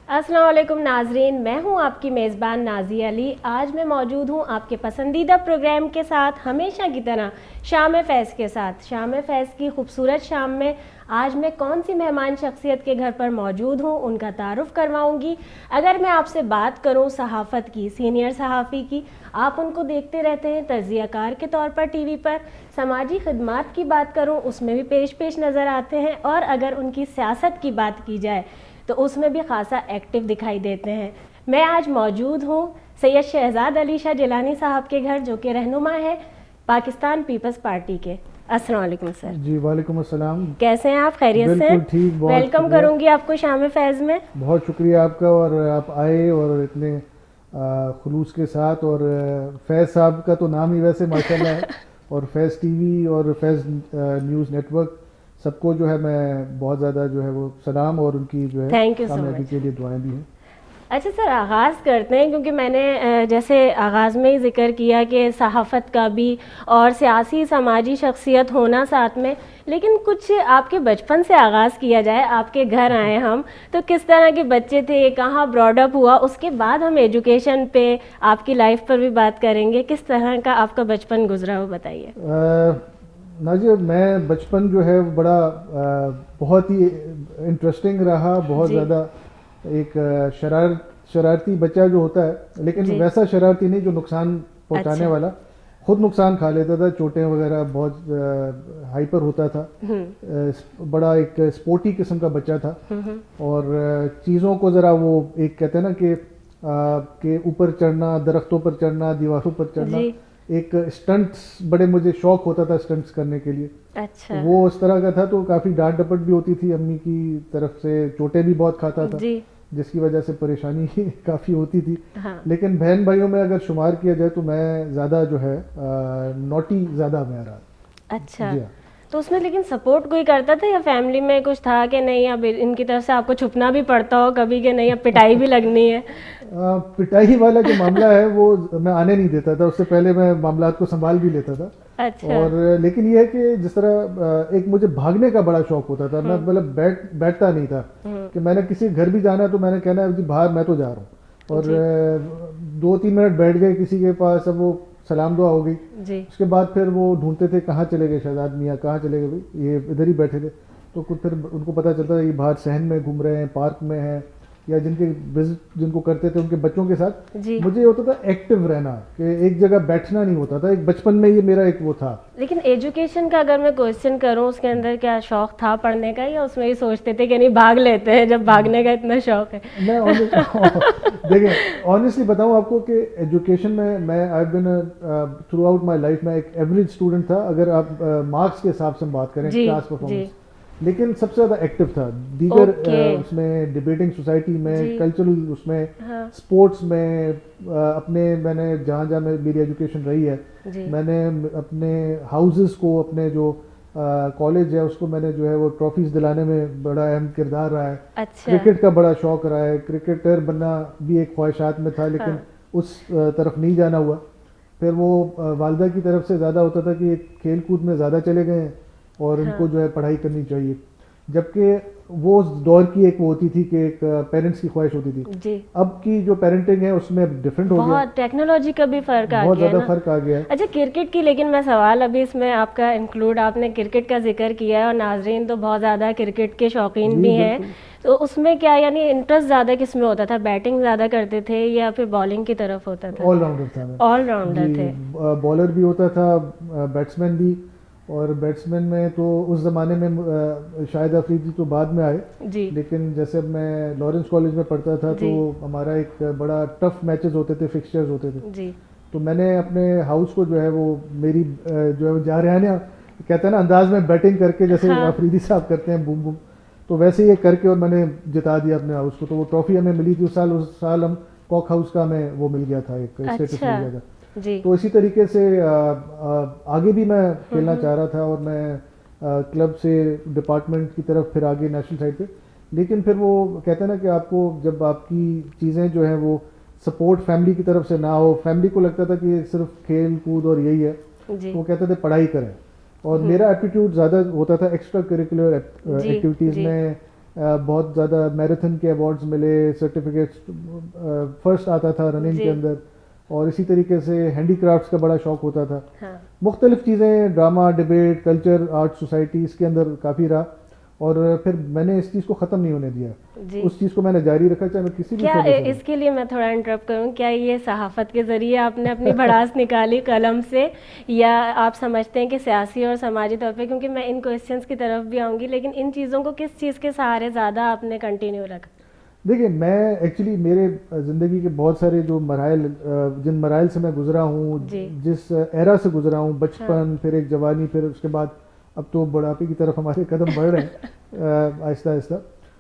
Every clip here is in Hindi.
अस्सलाम वालेकुम नाजरीन, मैं हूं आपकी मेज़बान नाज़िया अली। आज मैं मौजूद हूं आपके पसंदीदा प्रोग्राम के साथ, हमेशा की तरह शाम फैज़ के साथ। शाम फैज़ की खूबसूरत शाम में आज मैं कौन सी मेहमान शख्सियत के घर पर मौजूद हूं, उनका तारुफ़ करवाऊंगी। अगर मैं आपसे बात करूं सहाफ़त की, सीनियर सहाफ़ी की, आप उनको देखते रहते हैं तज़कियाकार के तौर पर टीवी पर। समाजी खिदमात की बात करूं, उसमें भी पेश नज़र आते हैं। और अगर उनकी सियासत की बात की जाए तो उसमें भी खासा एक्टिव दिखाई देते हैं। मैं आज मौजूद हूँ सैयद शहजाद अली शाह जिलानी साहब के घर, जो कि रहनुमा है पाकिस्तान पीपल्स पार्टी के। अस्सलाम वालेकुम सर। जी वालेकुम अस्सलाम। कैसे हैं आप? खैरियत से? बिल्कुल ठीक, बहुत वेलकम शुक्रिया। करूंगी आपको शाम फैज़ में। बहुत शुक्रिया आपका, और आप आए और इतने खुलूस के साथ। और फैज़ साहब का तो नाम ही वैसे माशाल्लाह है, और फैज़ टीवी और फैज़ न्यूज़ नेटवर्क सबको जो है मैं बहुत ज़्यादा जो है वो सलाम, और उनकी जो है थैंक यू सो कामयाबी मच। के लिए दुआएं भी हैं। अच्छा सर, आगाज़ करते हैं, क्योंकि मैंने जैसे आगाज़ में ही ज़िक्र किया कि सहाफ़त का भी और सियासी समाजी शख्सियत होना साथ में, लेकिन कुछ आपके बचपन से आगाज़ किया जाए। आपके घर आए हम, तो किस तरह के बच्चे थे, कहाँ ब्रॉडअप हुआ, उसके बाद हम एजुकेशन पे, आपकी लाइफ पर भी बात करेंगे। किस तरह का आपका बचपन गुजरा हो, बताइए। नाजिया, मैं बचपन जो है बड़ा बहुत ही इंटरेस्टिंग रहा, बहुत जी ज़्यादा एक शरारती बच्चा जो होता है, लेकिन जी। वैसा शरारती नहीं जो नुकसान पहुंचाने अच्छा। वाला। खुद नुकसान खा लेता था, चोटें वगैरह, बहुत हाइपर होता था। बड़ा एक स्पोर्टी किस्म का बच्चा था। और चीज़ों को ज़रा वो एक कहते हैं ना कि के ऊपर चढ़ना, दरख्तों पर चढ़ना, दीवारों पर चढ़ना, जी। एक स्टंट्स बड़े मुझे शौक होता था स्टंट्स करने के लिए। तो अच्छा। वो उस तरह का था, तो काफ़ी डांट डपट भी होती थी अम्मी की तरफ से, चोटें भी बहुत खाता था, जी। जिसकी वजह से परेशानी काफ़ी होती थी। हाँ। लेकिन बहन भाइयों में अगर शुमार किया जाए तो मैं ज़्यादा जो है नॉटी ज़्यादा मैं रहा। अच्छा, जी हाँ। तो उसमें लेकिन सपोर्ट कोई करता था, या फैमिली में कुछ था कि नहीं, अब इनकी तरफ से आपको छुपना भी पड़ता हो कभी कि नहीं, अब पिटाई भी लगनी है? पिटाई वाला जो मामला है वो मैं आने नहीं देता था, उससे पहले मैं मामलात को संभाल भी लेता था। अच्छा। और लेकिन ये है कि जिस तरह एक मुझे भागने का बड़ा शौक होता था, मैं मतलब बैठता नहीं था। कि मैंने किसी घर भी जाना तो मैंने कहना है जी बाहर मैं तो जा रहा हूँ। और जी 2-3 मिनट बैठ गए किसी के पास, अब वो सलाम दुआ हो गई। जी। उसके बाद फिर वो ढूंढते थे कहाँ चले गए शहजाद मियाँ, कहाँ चले गए भाई, ये इधर ही बैठे थे। तो कुछ फिर उनको पता चलता था ये बाहर सहन में घूम रहे हैं, पार्क में हैं, या जिनके विजिट जिनको करते थे उनके बच्चों के साथ। जी। मुझे होता था एक्टिव रहना, कि एक जगह बैठना नहीं होता था। एक बचपन में ये मेरा एक वो था। लेकिन एजुकेशन का अगर मैं क्वेश्चन करूं, उसके अंदर क्या शौक था पढ़ने का, या उसमें ही सोचते थे कि नहीं भाग लेते हैं जब भागने का इतना शौक है? मैं देखिए ऑनेस्टली बताऊं आपको कि एजुकेशन में मैं I been throughout my life में एक एवरेज स्टूडेंट था, अगर आप मार्क्स के हिसाब से बात करें, जी क्लास जी। परफॉर्मेंस। लेकिन सबसे ज़्यादा एक्टिव था दीगर ओके। उसमें, डिबेटिंग सोसाइटी में, जी। कल्चरल उसमें, हाँ। स्पोर्ट्स में। अपने मैंने जहाँ जहाँ मेरी एजुकेशन रही है, जी। मैंने अपने हाउसेस को, अपने जो कॉलेज है उसको, मैंने जो है वो ट्रॉफीज दिलाने में बड़ा अहम किरदार रहा है। अच्छा। क्रिकेट का बड़ा शौक रहा है, क्रिकेटर बनना भी एक ख्वाहिशात में था, लेकिन हाँ। उस तरफ नहीं जाना हुआ। फिर वो वालदा की तरफ से ज़्यादा होता था कि खेल कूद में ज़्यादा चले गए हैं और इनको हाँ। जो है पढ़ाई करनी चाहिए। जबकि वो उस दौर की एक वो होती थी कि एक पेरेंट्स की ख्वाहिश होती थी। जी। अब की जो पेरेंटिंग है उसमें डिफरेंट हो गया, बहुत टेक्नोलॉजी का भी फर्क आ बहुत गया है ज़्यादा ना। फ़र्क आ गया है। अच्छा, क्रिकेट की, लेकिन मैं सवाल अभी इसमें आपका इंक्लूड, आपने क्रिकेट का जिक्र किया है और नाजरीन तो बहुत ज़्यादा क्रिकेट के शौकीन जी भी हैं, बिल्कुल। तो उसमें क्या यानी इंटरेस्ट ज़्यादा किस में होता था? बैटिंग ज़्यादा करते थे या फिर बॉलिंग की तरफ होता था? ऑलराउंडर था मैं। ऑलराउंडर जी, थे। बॉलर भी होता था, बैट्समैन भी। और बैट्समैन में तो उस ज़माने में शाहिद अफरीदी तो बाद में आए। जी लेकिन जैसे मैं लॉरेंस कॉलेज में पढ़ता था तो जी। हमारा एक बड़ा टफ मैचेस होते थे, फिक्सचर्स होते थे। जी। तो मैंने अपने हाउस को जो है वो मेरी जो है वो जा रहे हैं ना, कहते हैं ना अंदाज में बैटिंग करके, जैसे हाँ। अफरीदी साहब करते हैं बूम बूम, तो वैसे ये करके और मैंने जिता दिया अपने हाउस को। तो वो ट्रॉफी हमें मिली थी उस साल हम कॉक हाउस का हमें वो मिल गया था, एक स्टेटस मिल अच्छा। गया था। जी। तो इसी तरीके से आगे भी मैं खेलना चाह रहा था, और मैं क्लब से डिपार्टमेंट की तरफ, फिर आगे नेशनल साइड पे। लेकिन फिर वो कहते हैं ना कि आपको जब आपकी चीज़ें जो हैं वो सपोर्ट फैमिली की तरफ से ना हो, फैमिली को लगता था कि सिर्फ खेल कूद और यही है, जी। तो वो कहते थे पढ़ाई करें। और मेरा एटीट्यूड ज़्यादा होता था एक्स्ट्रा करिकुलर जी एक्टिविटीज़ जी। में, बहुत ज़्यादा मैराथन के अवार्ड्स मिले, सर्टिफिकेट्स, फर्स्ट आता था रनिंग जी। के अंदर, और इसी तरीके से हैंडीक्राफ्ट्स का बड़ा शौक होता था। हाँ मुख्तलिफ चीज़ें, drama, debate, culture, art society, इसके अंदर काफ़ी रहा, और फिर मैंने इस चीज़ को ख़त्म नहीं होने दिया। जी। उस चीज़ को मैंने जारी रखा, चाहे मैं किसी भी क्या शोबे से हूँ। इसके लिए मैं थोड़ा इंटरप्ट करूं, क्या ये सहाफ़त के ज़रिए आपने अपनी भड़ास निकाली कलम से, या आप समझते हैं कि सियासी और समाजी तौर पे, क्योंकि मैं इन क्वेश्चंस की तरफ भी आऊँगी, लेकिन इन चीज़ों को किस चीज़ के सहारे ज़्यादा आपने कंटिन्यू रखा? देखिए, मैं एक्चुअली मेरे ज़िंदगी के बहुत सारे जो मराइल, जिन मराइल से मैं गुजरा हूँ, जी। जिस एरा से गुजरा हूँ, हाँ। बचपन, फिर एक जवानी, फिर उसके बाद अब तो बुढ़ापे की तरफ हमारे कदम बढ़ रहे हैं आहिस्ता आहिस्ता।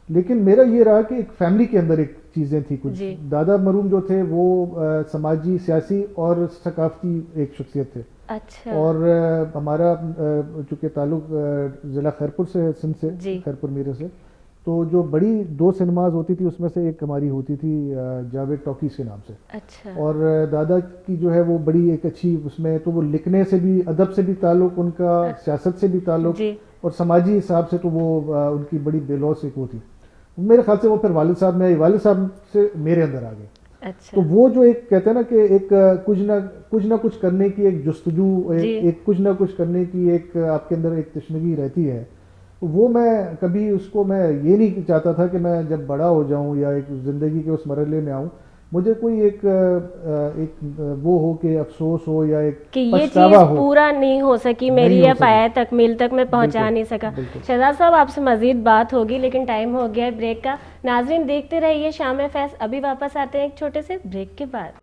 लेकिन मेरा ये रहा कि एक फैमिली के अंदर एक चीज़ें थी कुछ। जी। दादा मरूम जो थे वो समाजी, सियासी और सकाफती एक शख्सियत थे। अच्छा। और हमारा चूँकि ताल्लुक़ ज़िला खैरपुर से है, सिंध से, जी। खैरपुर मीरे से, तो जो बड़ी 2 सिनेमाज होती थी उसमें से एक हमारी होती थी जावेद टॉकीज़ के नाम से। अच्छा। और दादा की जो है वो बड़ी एक अच्छी, उसमें तो वो लिखने से भी, अदब से भी ताल्लुक़ उनका, सियासत से भी ताल्लुक़, जी। और समाजी हिसाब से तो वो उनकी बड़ी बेलौस एक वो थी। मेरे ख्याल से वो फिर वालिद साहब में, वालिद साहब से मेरे अंदर आ गए। अच्छा। तो वो जो एक कहते हैं ना कि एक कुछ ना कुछ करने की एक जुस्तजू, जी। एक कुछ ना कुछ करने की एक आपके अंदर एक तशनगी रहती है। वो मैं कभी उसको, मैं ये नहीं चाहता था कि मैं जब बड़ा हो जाऊं या एक ज़िंदगी के उस मरहले में आऊं, मुझे कोई एक वो हो कि अफसोस हो या एक कि ये पछतावा चीज़ हो। पूरा नहीं हो सकी मेरी, नहीं हो या सकी। पाया तकमील तक मैं पहुंचा बिल्कुल, नहीं सका। बिल्कुल। शहजाद साहब, आपसे मज़ीद बात होगी, लेकिन टाइम हो गया है ब्रेक का। नाजरीन, देखते रहिए शाम फैज़। अभी वापस आते हैं एक छोटे से ब्रेक के बाद।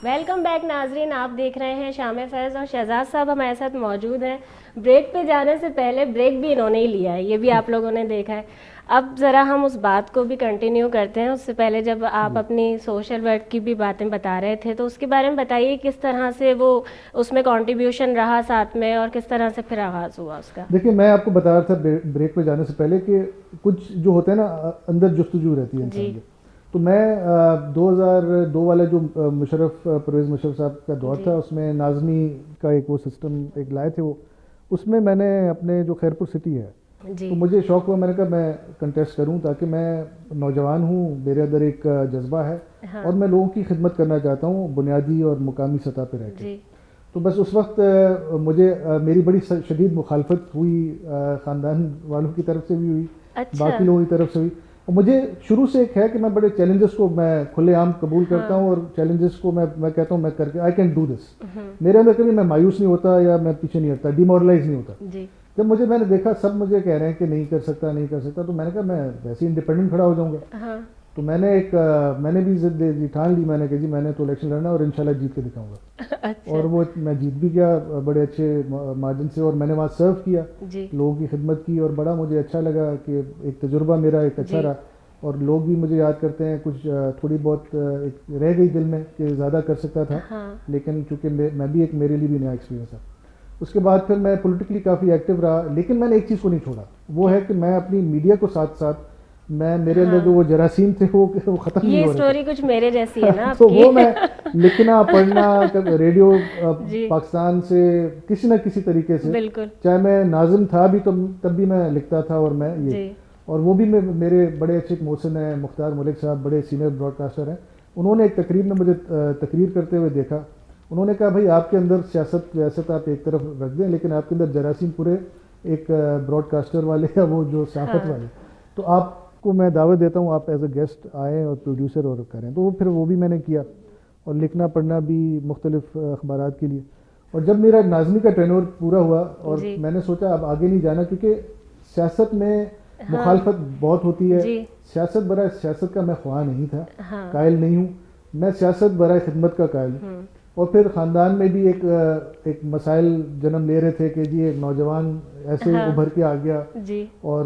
वेलकम बैक नाजरीन, आप देख रहे हैं शाम फैज़, और शहजाद साहब हमारे साथ मौजूद हैं। ब्रेक पे जाने से पहले ब्रेक भी इन्होंने ही लिया है, ये भी आप लोगों ने देखा है। अब ज़रा हम उस बात को भी कंटिन्यू करते हैं। उससे पहले जब आप अपनी सोशल वर्क की भी बातें बता रहे थे, तो उसके बारे में बताइए, किस तरह से वो उसमें कंट्रीब्यूशन रहा साथ में, और किस तरह से फिर आगाज़ हुआ उसका? देखिए, मैं आपको बता रहा था ब्रेक पे जाने से पहले कि कुछ जो होता है ना, अंदर जुस्तजू रहती है इंसान की। तो मैं 2002 वाला जो परवेज़ मुशर्रफ साहब का दौर था, उसमें नाज़मी का एक वो सिस्टम एक लाए थे वो, उसमें मैंने अपने जो खैरपुर सिटी है, जी। तो मुझे शौक़ हुआ, मैंने कहा मैं कंटेस्ट करूं, ताकि मैं नौजवान हूं, मेरे अंदर एक जज्बा है। हाँ। और मैं लोगों की खिदमत करना चाहता हूं, बुनियादी और मुकामी सतह पर रह के। तो बस उस वक्त मुझे मेरी बड़ी शदीद मुखालफत हुई, ख़ानदान वालों की तरफ से भी हुई। अच्छा। बाकी लोगों की तरफ से हुई। और मुझे शुरू से एक है कि मैं बड़े चैलेंजेस को मैं खुलेआम कबूल करता हूं, और चैलेंजेस को मैं कहता हूं मैं करके आई कैन डू दिस। मेरे अंदर कभी मैं मायूस नहीं होता या मैं पीछे नहीं हटता, डिमोरलाइज नहीं होता। जी। जब मैंने देखा सब मुझे कह रहे हैं कि नहीं कर सकता, नहीं कर सकता, तो मैंने कहा मैं वैसे इंडिपेंडेंट खड़ा हो जाऊंगा। हाँ। तो मैंने भी जिद ठान ली, मैंने कहा जी मैंने तो इलेक्शन लड़ना और इंशाल्लाह जीत के दिखाऊंगा। अच्छा। और वो मैं जीत भी गया बड़े अच्छे मार्जिन से, और मैंने वहाँ सर्व किया, लोगों की खिदमत की, और बड़ा मुझे अच्छा लगा कि एक तजुर्बा मेरा एक अच्छा रहा। और लोग भी मुझे याद करते हैं, कुछ थोड़ी बहुत एक रह गई दिल में कि ज़्यादा कर सकता था। हाँ। लेकिन चूँकि मैं भी एक, मेरे लिए भी नया एक्सपीरियंस था। उसके बाद फिर मैं पॉलिटिकली काफ़ी एक्टिव रहा, लेकिन मैंने एक चीज़ को नहीं छोड़ा, वो है कि मैं अपनी मीडिया को साथ साथ, मेरे अंदर जो वो जरासीम थे वो ख़त्म नहीं हो रहे। ये स्टोरी कुछ मेरे जैसी है ना तो वो मैं लिखना पढ़ना, रेडियो पाकिस्तान से किसी न किसी तरीके से, बिल्कुल, चाहे मैं नाज़िम था भी तो तब भी मैं लिखता था। और मैं ये, और वो भी मेरे बड़े अच्छे मोहसिन हैं, मुख्तार मलिक साहब, बड़े सीनियर ब्रॉडकास्टर हैं। उन्होंने एक तकरीर में मुझे तकरीर करते हुए देखा। उन्होंने कहा भाई आपके अंदर सियासत वैसत आप एक तरफ रख दें, लेकिन आपके अंदर जरासीम पूरे एक ब्रॉडकास्टर वाले या वो जो सहाफ़त वाले, तो आपको मैं दावत देता हूँ आप एज अ गेस्ट आएँ और प्रोड्यूसर और करें। तो फिर वो भी मैंने किया, और लिखना पढ़ना भी मुख्तलिफ अखबारात के लिए। और जब मेरा नाज़मी का टेन्योर पूरा हुआ और मैंने सोचा अब आगे नहीं जाना, क्योंकि सियासत में मुखालफत बहुत होती है। सियासत बराए सियासत का मैं ख्वाह नहीं था, कायल नहीं हूँ, मैं सियासत बराए खिदमत का कायल हूँ। और फिर ख़ानदान में भी एक मसाइल जन्म ले रहे थे कि जी एक नौजवान ऐसे उभर के आ गया, और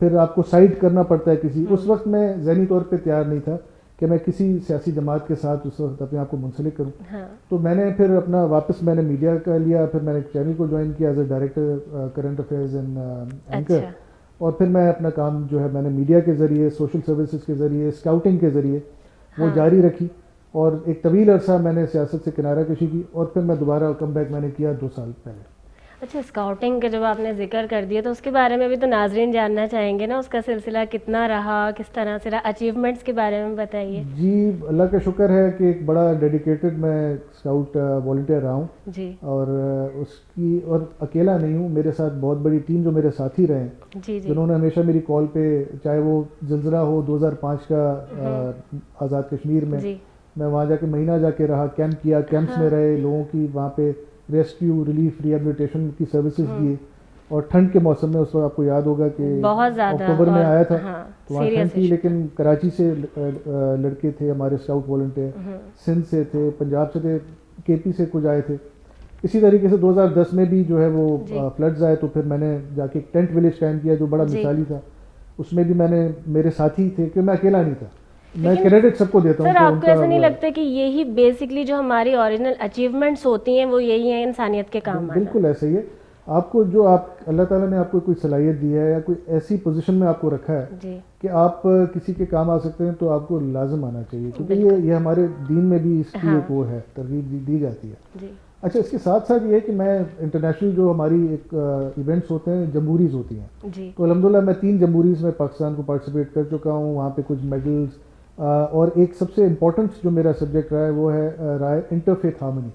फिर आपको साइड करना पड़ता है किसी। उस वक्त मैं ज़हनी तौर पे तैयार नहीं था कि मैं किसी सियासी जमात के साथ उस वक्त अपने आप को मुंसलिक करूँ। तो मैंने फिर अपना वापस मैंने मीडिया का लिया, फिर मैंने एक चैनल को ज्वाइन किया as a director current affairs and anchor. और फिर मैं अपना काम जो है मैंने मीडिया के ज़रिए, सोशल सर्विसेज के ज़रिए, स्काउटिंग के ज़रिए वो जारी रखी। और एक तवील अरसा मैंने सियासत से किनारा कशी की और फिर मैं दोबारा कम बैक मैंने किया 2 साल पहले। अच्छा, स्काउटिंग का जब आपने जिक्र कर दिया तो उसके बारे में भी तो नाजरीन जानना चाहेंगे ना, उसका सिलसिला कितना रहा, किस तरह से रहा, अचीवमेंट्स के बारे में बताइए। जी, अल्लाह का शुक्र है कि एक बड़ा डेडिकेटेड मैं स्काउट वॉलंटियर रहा हूँ जी और उसकी और अकेला नहीं हूँ, मेरे साथ बहुत बड़ी टीम जो मेरे साथी रहे हैं जी जी जिन्होंने हमेशा मेरी कॉल पे, चाहे वो जल्जला हो 2005 का आज़ाद कश्मीर में, जी मैं वहाँ जाके महीना जाके रहा, कैंप किया, कैंप्स में रहे, लोगों की वहाँ पे रेस्क्यू रिलीफ रिहेबिलिटेशन की सर्विसेज दिए। और ठंड के मौसम में उस वक्त आपको याद होगा कि बहुत ज़्यादा अक्टूबर में आया था, हाँ, तो वहाँ ठंड थी, लेकिन कराची से लड़के थे हमारे स्काउट वॉलंटियर, सिंध से थे, पंजाब से थे, केपी से कुछ आए थे। इसी तरीके से 2010 में भी जो है वो फ्लड्स आए, तो फिर मैंने जाके एक टेंट विलेज कायम किया जो बड़ा मिसाली था। उसमें भी मैंने, मेरे साथी थे, क्योंकि मैं अकेला नहीं था। मैं क्रेडिट सबको देता हूँ। सर, आपको ऐसा नहीं लगता कि यही बेसिकली जो हमारी ओरिजिनल अचीवमेंट्स होती हैं वो यही है, इंसानियत के काम आना? बिल्कुल ऐसा ही है। आपको जो आप अल्लाह ताला ने आपको कोई सलाहियत दी है या कोई ऐसी पोजीशन में आपको रखा है जी कि आप किसी के काम आ सकते हैं, तो आपको लाजम आना चाहिए, क्योंकि ये हमारे दीन में भी इसकी एक वो है, तरगीब दी जाती है जी। अच्छा, इसके साथ साथ ये है कि मैं इंटरनेशनल जो हमारी एक इवेंट्स होते हैं, जम्बूरीज होती हैं जी तो अल्हम्दुलिल्लाह मैं 3 जम्बूरीज में पाकिस्तान को पार्टिसिपेट कर चुका हूँ, वहाँ पे कुछ मेडल्स, और एक सबसे इम्पोर्टेंट जो मेरा सब्जेक्ट रहा है वो है इंटरफेथ हार्मनी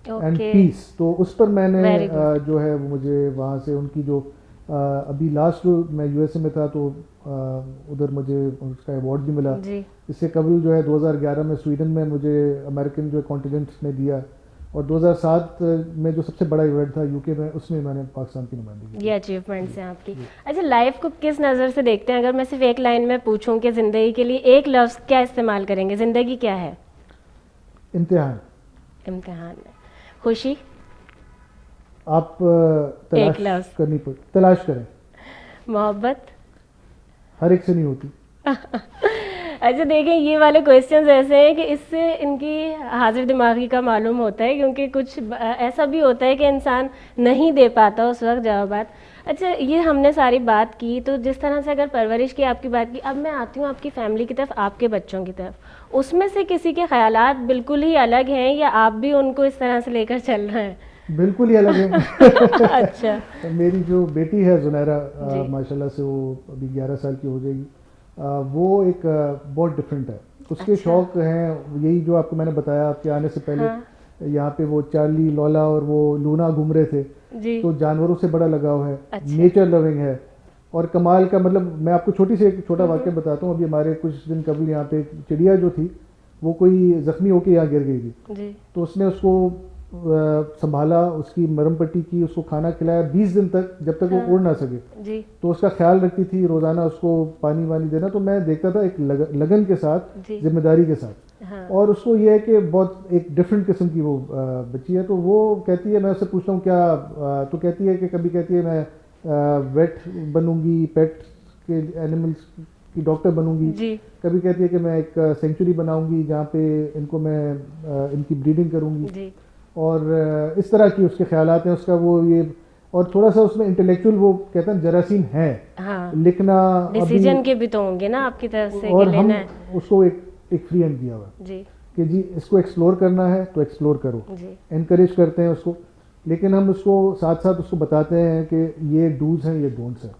एंड पीस। तो उस पर मैंने जो है वो मुझे वहाँ से उनकी जो अभी लास्ट जो मैं यूएसए में था, तो उधर मुझे उसका अवार्ड भी मिला। इससे कबल जो है 2011 में स्वीडन में मुझे अमेरिकन जो कॉन्टिनेंट ने दिया, और 2007 में जो सबसे बड़ा इवेंट था यूके में, उसमें मैंने पाकिस्तान की नुमाइंदगी की। ये अचीवमेंट्स हैं आपकी। अच्छा, लाइफ को किस नज़र से देखते हैं? अगर मैं सिर्फ एक लाइन में पूछूं कि ज़िंदगी के लिए एक लफ्ज़ क्या इस्तेमाल करेंगे? ज़िंदगी क्या है? इम्तिहान। इम्तिहान है। खुशी? आप तलाश करनी पड़, तलाश करें। मोहब्बत? हर एक से नहीं होती। अच्छा, देखें, ये वाले क्वेश्चंस ऐसे हैं कि इससे इनकी हाजिर दिमागी का मालूम होता है, क्योंकि कुछ ऐसा भी होता है कि इंसान नहीं दे पाता उस वक्त जवाबात। अच्छा, ये हमने सारी बात की, तो जिस तरह से अगर परवरिश की आपकी बात की, अब मैं आती हूँ आपकी फैमिली की तरफ, आपके बच्चों की तरफ। उसमें से किसी के ख्यालात बिल्कुल ही अलग हैं या आप भी उनको इस तरह से लेकर चल रहे हैं? बिल्कुल ही अलग है। अच्छा। मेरी जो बेटी है जुनैरा, माशाल्लाह से वो अभी 11 साल की हो जाएगी, वो एक बहुत डिफरेंट है। उसके अच्छा। शौक हैं यही जो आपको मैंने बताया आपके आने से पहले। हाँ। यहाँ पे वो चार्ली, लोला और वो लूना घूम रहे थे जी। तो जानवरों से बड़ा लगाव है। अच्छा। नेचर लविंग है, और कमाल का, मतलब मैं आपको एक छोटा वाक्य बताता हूँ। अभी हमारे कुछ दिन कबल यहाँ पे चिड़िया जो थी वो कोई जख्मी होकर यहाँ गिर गई थी जी। तो उसने उसको संभाला, उसकी मरहम पट्टी की, उसको खाना खिलाया 20 दिन तक, जब तक हाँ। वो उड़ ना सके जी। तो उसका ख्याल रखती थी, रोजाना उसको पानी वानी देना। तो मैं देखता था एक लगन के साथ, जिम्मेदारी के साथ। हाँ। और उसको ये है कि बहुत एक डिफरेंट किस्म की वो बच्ची है। तो वो कहती है, मैं उससे पूछता हूँ क्या, तो कहती है कि कभी कहती है मैं वेट बनूंगी, पेट के एनिमल्स की डॉक्टर बनूंगी जी। कभी कहती है कि मैं एक सेंचुरी बनाऊंगी जहाँ पे इनको मैं इनकी ब्रीडिंग करूंगी जी। और इस तरह की उसके ख्यालात हैं उसका वो ये। और थोड़ा सा उसमें इंटेलेक्चुअल वो कहते हैं जरासीम है। हाँ। लिखना, डिसीजन के भी तो होंगे ना आपकी तरफ से, और हम उसको एक फ्री हैंड दिया हुआ जी कि जी इसको एक्सप्लोर करना है तो एक्सप्लोर करो, एनकरेज करते हैं उसको, लेकिन हम उसको साथ साथ उसको बताते हैं कि ये डूज हैं, ये डोंट्स हैं।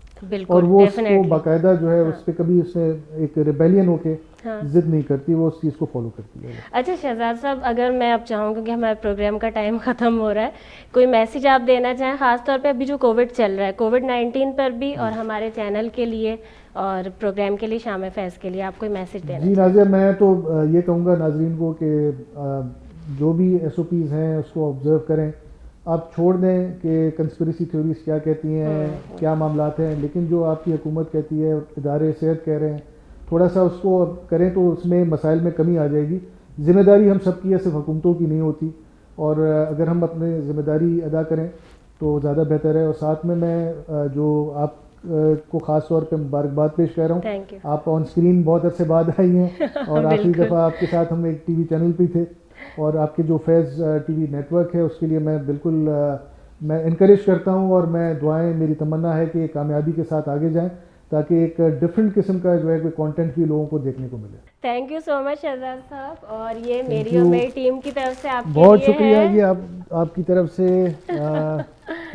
और वो उसको बाकायदा जो है हाँ। उस पर कभी उसने एक रिबेलियन होके हाँ। जिद नहीं करती, वो उस चीज़ को फॉलो करती है। अच्छा शहजाद साहब, अगर मैं अब चाहूँ, क्योंकि हमारे प्रोग्राम का टाइम ख़त्म हो रहा है, कोई मैसेज आप देना चाहें, ख़ासतौर पे अभी जो कोविड चल रहा है, कोविड-19 पर भी, और हमारे चैनल के लिए और प्रोग्राम के लिए, शाम फैज़ के लिए, आप कोई मैसेज देना? जी नाज़िया, मैं तो ये कहूँगा नाजरीन को कि जो भी SOPs हैं उसको ऑब्ज़र्व करें। आप छोड़ दें कि कंस्पिरेसी थ्योरीज क्या कहती हैं, क्या मामलात हैं, लेकिन जो आपकी हुकूमत कहती है, इदारे सेहत कह रहे हैं, थोड़ा सा उसको करें तो उसमें मसाइल में कमी आ जाएगी। ज़िम्मेदारी हम सब की है, सिर्फ हुकूमतों की नहीं होती, और अगर हम अपनी ज़िम्मेदारी अदा करें तो ज़्यादा बेहतर है। और साथ में मैं जो आप को ख़ास तौर पे मुबारकबाद पेश कर रहा हूँ। आप ऑन स्क्रीन बहुत अरसे बाद आई हैं, और आखिरी दफ़ा आपके साथ हम एक TV चैनल पे थे, और आपके जो फैज़ TV नेटवर्क है उसके लिए मैं बिल्कुल मैं इनकरेज करता हूँ, और मैं दुआएं, मेरी तमन्ना है कि कामयाबी के साथ आगे जाएं। ताकि एक डिफरेंट किस्म का जो है कोई कंटेंट भी लोगों को देखने को मिले। Thank you so much Shahzad साहब, और ये Thank मेरी और you. मेरी टीम की तरफ से आपके बहुत लिए शुक्रिया है। जी, आपकी तरफ से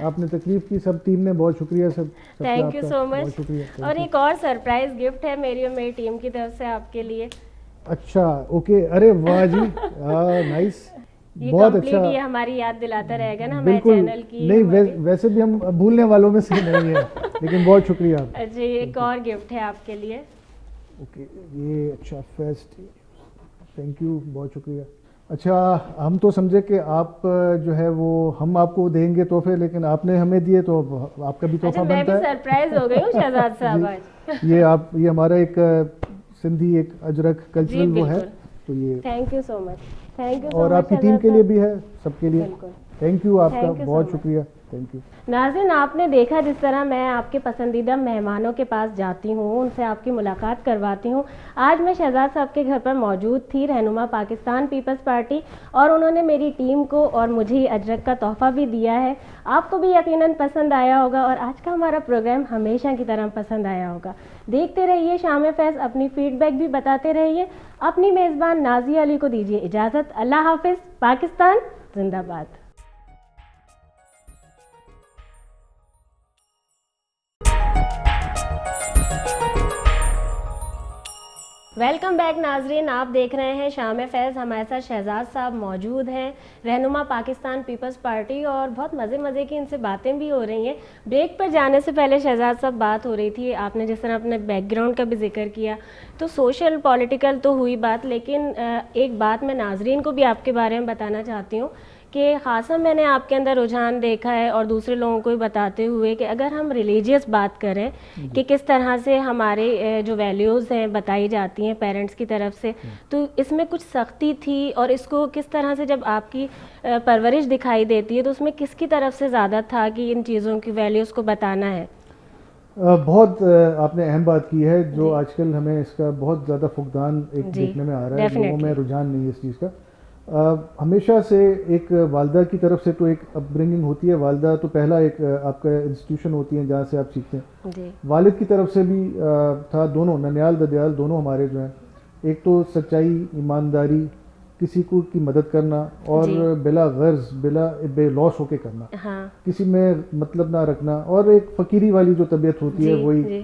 आपने तकलीफ की, सब टीम ने बहुत शुक्रिया, सबका थैंक यू आपका सो बहुत मच। शुक्रिया। Thank और you. एक और सरप्राइज गिफ्ट है मेरी और मेरी टीम की तरफ से आपके लिए। अच्छा, ओके, अरे वाह जी, नाइस, ये बहुत कंप्लीट अच्छा। ये हमारी याद दिलाता रहेगा ना हमारे बिल्कुल चैनल की। नहीं, हमारी वैसे भी हम भूलने वालों में से नहीं है, लेकिन बहुत शुक्रिया आपका। अच्छा, ये एक और गिफ्ट है आपके लिए। ओके, ये अच्छा फेस्ट, थैंक यू, बहुत शुक्रिया। अच्छा, हम तो समझे कि आप जो है वो हम आपको देंगे तोहफे, लेकिन आपने हमें दिए तो अब आपका भी अच्छा, तोहफा मैं भी बनता है। सरप्राइज हो गई हूँ शहजाद साहब आज। ये हमारा एक सिंधी एक अजरक जी कल्चरल वो है, बिल्कुल, तो ये thank you so much, thank you सो और मच आपकी टीम के लिए भी है, सबके लिए बिल्कुल। थैंक यू, आपका Thank you so बहुत much. शुक्रिया, थैंक यू। नाज़रीन, आपने देखा जिस तरह मैं आपके पसंदीदा मेहमानों के पास जाती हूँ, उनसे आपकी मुलाकात करवाती हूँ। आज मैं शहजाद साहब के घर पर मौजूद थी, रहनुमा पाकिस्तान पीपल्स पार्टी, और उन्होंने मेरी टीम को और मुझे अजरक का तोहफा भी दिया है। आपको भी यकीनन पसंद आया होगा और आज का हमारा प्रोग्राम हमेशा की तरह पसंद आया होगा। देखते रहिए शाम फैज़, अपनी फीडबैक भी बताते रहिए। अपनी मेज़बान नाज़िया अली को दीजिए इजाज़त। अल्लाह हाफिज़। पाकिस्तान जिंदाबाद। वेलकम बैक नाजरीन, आप देख रहे हैं शाम फैज़। हमारे साथ शहजाद साहब मौजूद हैं, रहनुमा पाकिस्तान पीपल्स पार्टी, और बहुत मज़े की इनसे बातें भी हो रही हैं। ब्रेक पर जाने से पहले शहजाद साहब बात हो रही थी, आपने जिस तरह अपने बैकग्राउंड का भी जिक्र किया, तो सोशल पॉलिटिकल तो हुई बात, लेकिन एक बात मैं नाजरीन को भी आपके बारे में बताना चाहती हूँ कि ख़ासा मैंने आपके अंदर रुझान देखा है, और दूसरे लोगों को भी बताते हुए कि अगर हम रिलीजियस बात करें कि किस तरह से हमारे जो वैल्यूज़ हैं बताई जाती हैं पेरेंट्स की तरफ से, तो इसमें कुछ सख्ती थी, और इसको किस तरह से जब आपकी परवरिश दिखाई देती है तो उसमें किसकी तरफ से ज़्यादा था कि इन चीज़ों की वैल्यूज़ को बताना है? बहुत आपने अहम बात की है, जो आजकल हमें इसका बहुत ज़्यादा फुकदान एक देखने में आ रहा है, लोगों में रुझान नहीं है इस चीज़ का। हमेशा से एक वालदा की तरफ से तो एक अपब्रिंगिंग होती है, वालदा तो पहला एक आपका इंस्टीट्यूशन होती है जहाँ से आप सीखते हैं जी। वालिद की तरफ से भी था, दोनों ननियाल ददयाल दोनों हमारे जो हैं, एक तो सच्चाई, ईमानदारी, किसी को की मदद करना, और बिला गर्ज बिला बेलौस होके करना, हाँ। किसी में मतलब ना रखना, और एक फ़कीरी वाली जो तबीयत होती है वही।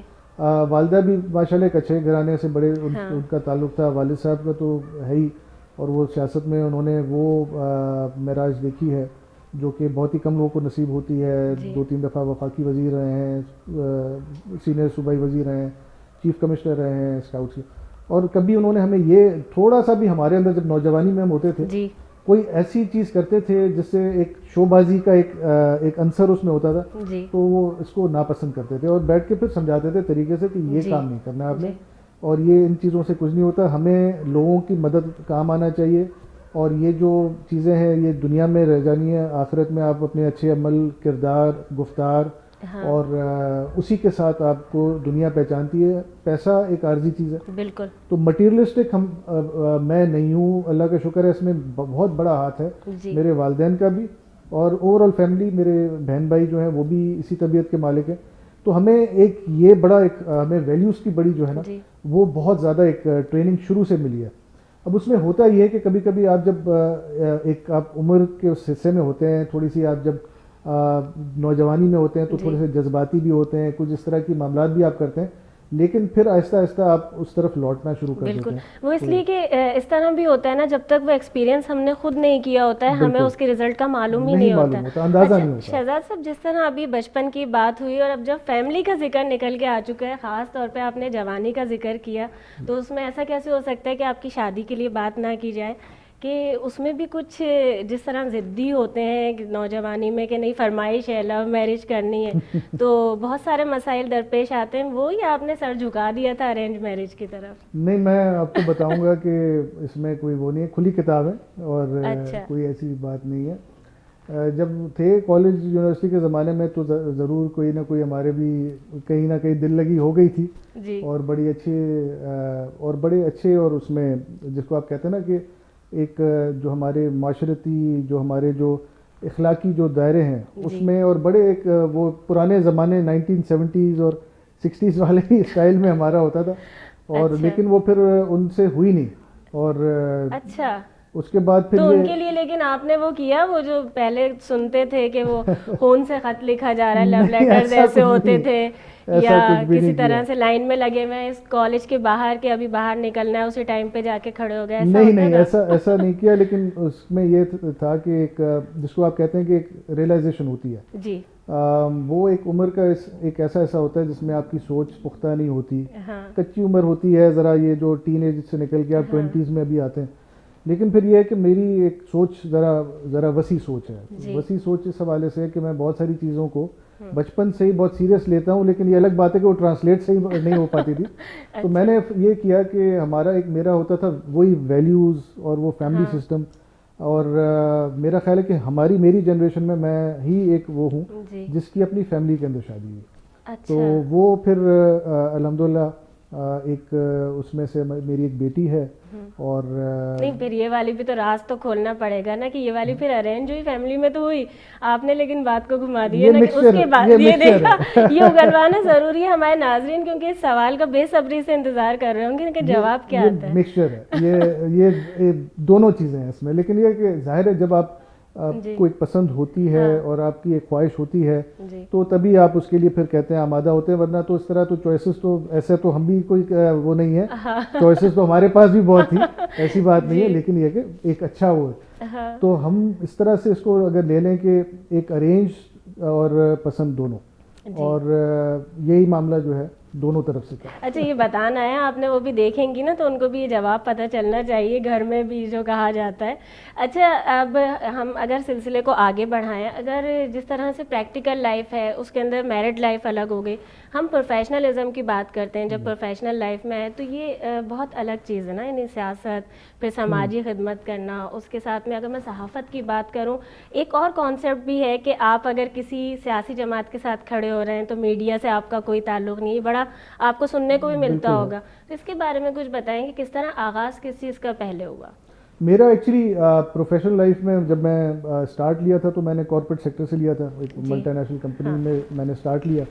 वालदा भी माशाल्लाह एक अच्छे घराने से बड़े उनका ताल्लुक़ था, वालिद साहब का तो है ही, और वो सियासत में उन्होंने वो मेराज देखी है जो कि बहुत ही कम लोगों को नसीब होती है। 2-3 दफ़ा वफाकी वज़ीर रहे हैं, सीनियर सूबाई वज़ीर रहे हैं, चीफ कमिश्नर रहे हैं स्काउट्स के, और कभी उन्होंने हमें ये थोड़ा सा भी हमारे अंदर जब नौजवानी में हम होते थे कोई ऐसी चीज़ करते थे जिससे एक शोबाजी का एक अंसर उसमें होता था, तो वो इसको नापसंद करते थे और बैठ के फिर समझाते थे तरीके से कि ये काम नहीं करना आपने, और ये इन चीज़ों से कुछ नहीं होता, हमें लोगों की मदद काम आना चाहिए, और ये जो चीज़ें हैं ये दुनिया में रह जानी है, आखिरत में आप अपने अच्छे अमल, किरदार, गुफ्तार, और उसी के साथ आपको दुनिया पहचानती है। पैसा एक आर्जी चीज़ है, बिल्कुल, तो मटीरियलिस्टिक मैं नहीं हूँ, अल्लाह का शुक्र है, इसमें बहुत बड़ा हाथ है मेरे वालिदैन का भी, और ओवरऑल फैमिली, मेरे बहन भाई जो हैं वो भी इसी तबीयत के मालिक हैं। तो हमें एक ये बड़ा एक हमें वैल्यूज़ की बड़ी जो है ना वो बहुत ज़्यादा एक ट्रेनिंग शुरू से मिली है। अब उसमें होता ये है कि कभी कभी आप जब एक आप उम्र के उस हिस्से में होते हैं, थोड़ी सी आप जब नौजवानी में होते हैं तो थोड़े से जज्बाती भी होते हैं, कुछ इस तरह की मामलात भी आप करते हैं, लेकिन फिर आहिस्ता आहिस्ता आप उस तरफ लौटना शुरू कर देते हैं। वो इसलिए कि इस तरह भी होता है ना, जब तक वो एक्सपीरियंस हमने खुद नहीं किया होता है हमें उसके रिजल्ट का मालूम ही नहीं होता, अंदाजा नहीं होता। शहजाद साहब, जिस तरह अभी बचपन की बात हुई और अब जब फैमिली का जिक्र निकल के आ चुका है, ख़ास तौर पे आपने जवानी का जिक्र किया, तो उसमें ऐसा कैसे हो सकता है कि आपकी शादी के लिए बात ना की जाए, कि उसमें भी कुछ जिस तरह ज़िद्दी होते हैं नौजवानी में कि नहीं फरमाइश है, लव मैरिज करनी है, तो बहुत सारे मसाइल दरपेश आते हैं, वो ही आपने सर झुका दिया था अरेंज मैरिज की तरफ? नहीं, मैं आपको बताऊंगा कि इसमें कोई वो नहीं है, खुली किताब है, और कोई ऐसी बात नहीं है। जब थे कॉलेज यूनिवर्सिटी के ज़माने में तो ज़रूर कोई ना कोई हमारे भी कहीं ना कहीं दिल लगी हो गई थी जी। और बड़े अच्छे और उसमें जिसको आप कहते हैं ना कि एक जो हमारे माशरती, जो हमारे जो इखलाकी जो दायरे हैं उसमें, और बड़े एक वो पुराने ज़माने 1970s और 60s वाले ही स्टाइल में हमारा होता था। और अच्छा। लेकिन वो फिर उनसे हुई नहीं। और अच्छा, उसके बाद फिर तो ये उनके लिए लेकिन आपने वो किया, वो जो पहले सुनते थे कि वो खून से खत लिखा जा रहा है, लव नहीं, लेटर्स ऐसा ऐसे कुछ होते नहीं, थे, ऐसा या कुछ भी किसी नहीं तरह किया। से लाइन में लगे हुए हैं इस कॉलेज के बाहर के अभी बाहर निकलना है, उसी टाइम पे जाके खड़े हो गए, ऐसा नहीं होता नहीं, था? ऐसा ऐसा नहीं किया। लेकिन उसमें ये था कि एक जिसको आप कहते हैं कि एक रियलाइजेशन होती है। जी। वो एक उम्र का एक ऐसा होता है जिसमें आपकी सोच पुख्ता नहीं होती, हाँ। कच्ची उम्र होती है ज़रा, ये जो टीनेज से निकल के आप हाँ। 20s में अभी आते हैं। लेकिन फिर ये है कि मेरी एक सोच ज़रा ज़रा वसी सोच है। जी। वसी सोच इस हवाले से है कि मैं बहुत सारी चीज़ों को बचपन से ही बहुत सीरियस लेता हूँ, लेकिन ये अलग बात है कि वो ट्रांसलेट सही नहीं हो पाती थी। तो अच्छा। मैंने ये किया कि हमारा एक मेरा होता था वही वैल्यूज़ और वो फैमिली हाँ। सिस्टम। और मेरा ख्याल है कि मेरी जनरेशन में मैं ही एक वो हूँ जी। जिसकी अपनी फैमिली के अंदर शादी हुई। अच्छा। तो वो फिर अल्हम्दुलिल्लाह एक उसमें से मेरी एक बेटी है। और नहीं, फिर ये वाली भी तो राज तो खोलना पड़ेगा ना कि ये वाली फिर अरेंज हुई, फैमिली में तो हुई, आपने लेकिन बात को घुमा दी है ये ना कि मिक्सचर उसके बाद ये ये मिक्सचर देखा, है। ये उगलवाना जरूरी है हमारे नाजरीन, क्योंकि इस सवाल का बेसब्री से इंतजार कर रहे होंगे कि जवाब क्या ये आता है। मिक्सचर है। ये दोनों चीज़ें हैं इसमें। लेकिन ये कि जाहिर है जब जी। आपको एक पसंद होती है हाँ। और आपकी एक ख्वाहिश होती है, जी। तो तभी आप उसके लिए फिर कहते हैं आमादा होते हैं। वरना तो इस तरह तो चॉइसेस तो ऐसे तो हम भी कोई वो नहीं है, हाँ। चॉइसेस तो हमारे पास भी बहुत थी, ऐसी बात नहीं है। जी। लेकिन ये कि एक अच्छा वो है। हाँ। तो हम इस तरह से इसको अगर ले लें कि एक अरेंज और पसंद दोनों, जी। और यही मामला जो है दोनों तरफ से था। अच्छा, ये बताना है आपने, वो भी देखेंगी ना तो उनको भी ये जवाब पता चलना चाहिए, घर में भी जो कहा जाता है। अच्छा, अब हम अगर सिलसिले को आगे बढ़ाएं, अगर जिस तरह से प्रैक्टिकल लाइफ है उसके अंदर मैरिड लाइफ अलग हो गई, हम प्रोफेशनलिज्म की बात करते हैं, जब प्रोफेशनल लाइफ में है तो ये बहुत अलग चीज़ है ना, यानी सियासत, फिर समाजी खिदमत करना, उसके साथ में अगर मैं सहाफ़त की बात करूं, एक और कॉन्सेप्ट भी है कि आप अगर किसी सियासी जमात के साथ खड़े हो रहे हैं तो मीडिया से आपका कोई ताल्लुक़ नहीं, बड़ा आपको सुनने को भी मिलता होगा। तो इसके बारे में कुछ बताएंगे, किस तरह आगाज़ किस चीज़ का पहले हुआ? मेरा एक्चुअली प्रोफेशनल लाइफ में जब मैं स्टार्ट लिया था तो मैंने कॉर्पोरेट सेक्टर से लिया था। एक मल्टीनेशनल कंपनी में मैंने स्टार्ट लिया।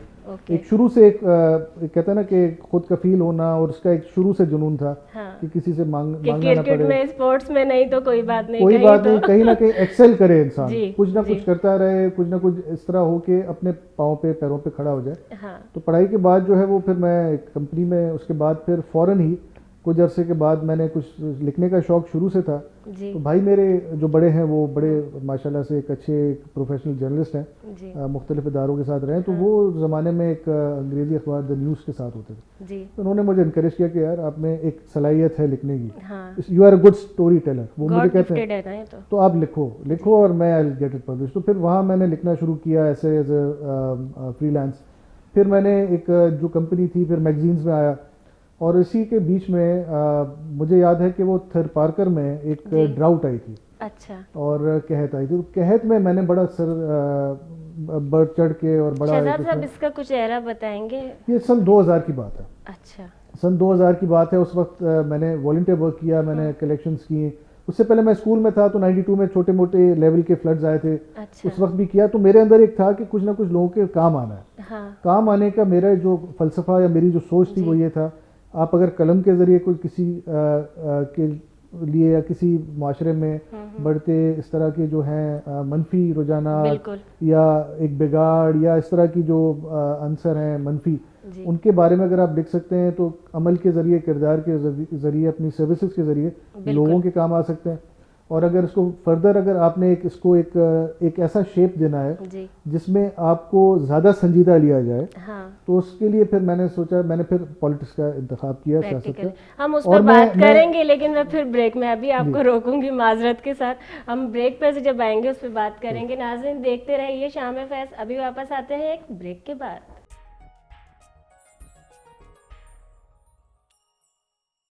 एक शुरू से एक कहता है ना कि खुद कफील होना, और उसका एक शुरू से जुनून था कि किसी से मांगना ना क्रिकेट पड़े, में स्पोर्ट्स में नहीं तो कोई बात नहीं, कोई बात नहीं, कहीं ना कहीं एक्सेल करे इंसान, कुछ ना कुछ करता रहे, कुछ ना कुछ इस तरह हो के अपने पाँव पे पैरों पे खड़ा हो जाए। तो पढ़ाई के बाद जो है वो फिर मैं एक कंपनी में, उसके बाद फिर फौरन ही कुछ अरसे के बाद मैंने कुछ लिखने का शौक शुरू से था। तो भाई मेरे जो बड़े हैं वो बड़े माशाल्लाह से एक अच्छे प्रोफेशनल जर्नलिस्ट हैं, मुख्तलिफ इदारों के साथ रहे। तो वो ज़माने में एक अंग्रेज़ी अखबार द न्यूज़ के साथ होते थे। तो उन्होंने मुझे इनकरेज किया कि यार आप में एक सलाहियत है लिखने की, you are a good story teller, वो मुझे कहते हैं, तो आप लिखो और मैं I will get it publish. तो फिर वहाँ मैंने लिखना शुरू किया ऐसे एज ए फ्रीलांस। फिर मैंने एक जो कंपनी थी फिर मैगजीन्स में आया, और इसी के बीच में मुझे याद है कि वो थर पार्कर में एक ड्राउट आई थी। अच्छा। और कहत आई थी। कहत में मैंने बड़ा सर बढ़ चढ़ के और बड़ा शहजाद साहब इसका कुछ एरा बताएंगे? ये सन 2000 की बात है। अच्छा। सन 2000 की बात है। उस वक्त मैंने वॉलंटियर वर्क किया, मैंने कलेक्शंस किए। उससे पहले मैं स्कूल में था तो 92 में छोटे मोटे लेवल के फ्लड्स आए थे। अच्छा। उस वक्त भी किया। तो मेरे अंदर एक था कि कुछ ना कुछ लोगों के काम आना है। हाँ। काम आने का मेरा जो फलसफा या मेरी जो सोच थी वो ये था, आप अगर कलम के ज़रिए कोई किसी के लिए या किसी माशरे में बढ़ते इस तरह के जो हैं मनफी रुझानात या एक बिगाड़ या इस तरह की जो अंसर हैं मनफी, उनके बारे में अगर आप लिख सकते हैं तो अमल के ज़रिए, किरदार के ज़रिए, अपनी सर्विसेज के ज़रिए लोगों के काम आ सकते हैं। और अगर इसको फर्दर अगर आपने इसको एक ऐसा शेप देना है जिसमें आपको ज़्यादा संजीदा लिया जाए, तो उसके लिए फिर मैंने सोचा, मैंने फिर पॉलिटिक्स का इंतखाब किया, सियासत का। हम उस पर बात करेंगे, लेकिन मैं फिर ब्रेक में अभी आपको रोकूंगी माजरत के साथ। हम ब्रेक पर से जब आएंगे उस पर बात करेंगे। नाज़रीन देखते रहिए शाम फैज़, अभी वापस आते हैं एक ब्रेक के बाद।